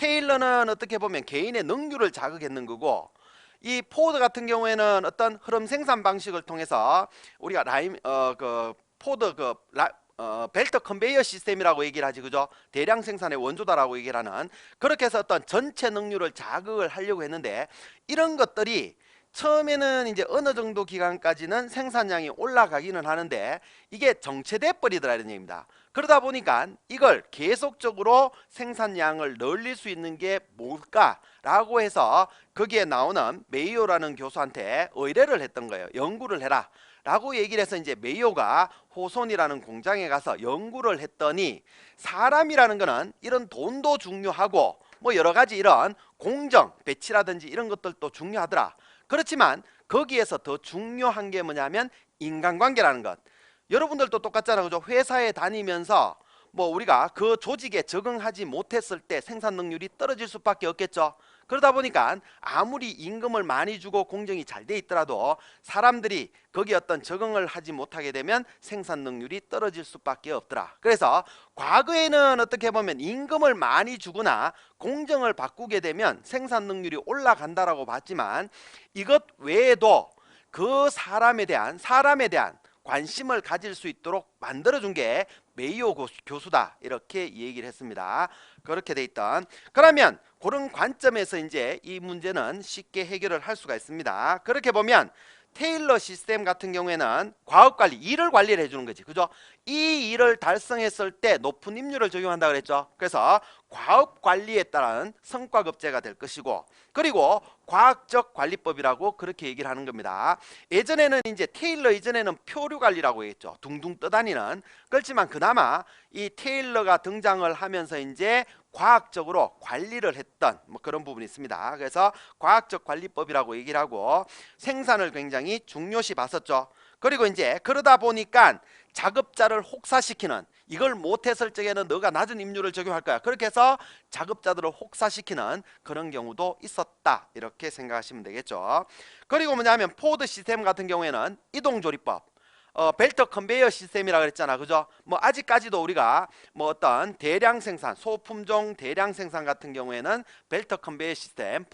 테일러는 어떻게 보면 개인의 능률을 자극했는 거고, 이 포드 같은 경우에는 어떤 흐름 생산 방식을 통해서 우리가 포드 벨트 컨베이어 시스템이라고 얘기를 하지, 그죠? 대량 생산의 원조다라고 얘기를 하는, 그렇게 해서 어떤 전체 능률을 자극을 하려고 했는데, 이런 것들이 처음에는 이제 어느 정도 기간까지는 생산량이 올라가기는 하는데 이게 정체돼 버리더라 이런 얘기입니다. 그러다 보니까 이걸 계속적으로 생산량을 늘릴 수 있는 게 뭘까라고 해서 거기에 나오는 메이오라는 교수한테 의뢰를 했던 거예요. 연구를 해라 라고 얘기를 해서 이제 메이오가 호손이라는 공장에 가서 연구를 했더니, 사람이라는 거는 이런 돈도 중요하고 뭐 여러 가지 이런 공정, 배치라든지 이런 것들도 중요하더라. 그렇지만 거기에서 더 중요한 게 뭐냐면 인간관계라는 것. 여러분들도 똑같잖아요, 그죠? 회사에 다니면서 뭐 우리가 그 조직에 적응하지 못했을 때 생산 능률이 떨어질 수밖에 없겠죠. 그러다 보니까 아무리 임금을 많이 주고 공정이 잘 돼 있더라도 사람들이 거기에 어떤 적응을 하지 못하게 되면 생산 능률이 떨어질 수밖에 없더라. 그래서 과거에는 어떻게 보면 임금을 많이 주거나 공정을 바꾸게 되면 생산 능률이 올라간다라고 봤지만, 이것 외에도 그 사람에 대한 관심을 가질 수 있도록 만들어준 게 메이오 교수다, 이렇게 얘기를 했습니다. 그렇게 돼 있던, 그러면 그런 관점에서 이제 이 문제는 쉽게 해결을 할 수가 있습니다. 그렇게 보면 테일러 시스템 같은 경우에는 과업관리, 일을 관리를 해주는 거지, 그죠? 이 일을 달성했을 때 높은 임률을 적용한다 그랬죠. 그래서 과업관리에 따른 성과급제가 될 것이고, 그리고 과학적 관리법이라고 그렇게 얘기를 하는 겁니다. 예전에는 이제 테일러 이전에는 표류관리라고 했죠. 둥둥 떠다니는. 그렇지만 그나마 이 테일러가 등장을 하면서 이제 과학적으로 관리를 했던 뭐 그런 부분이 있습니다. 그래서 과학적 관리법이라고 얘기를 하고 생산을 굉장히 중요시 봤었죠. 그리고 이제 그러다 보니까 작업자를 혹사시키는, 이걸 못했을 적에는 너가 낮은 임률을 적용할 거야, 그렇게 해서 작업자들을 혹사시키는 그런 경우도 있었다, 이렇게 생각하시면 되겠죠. 그리고 뭐냐면 포드 시스템 같은 경우에는 이동조리법, 벨트 컨베이어 시스템이라 그랬잖아, 그죠? 뭐 아직까지도 우리가 뭐 어떤 대량 생산, 소품종 대량 생산 같은 경우에는 벨트 컨베이어 시스템,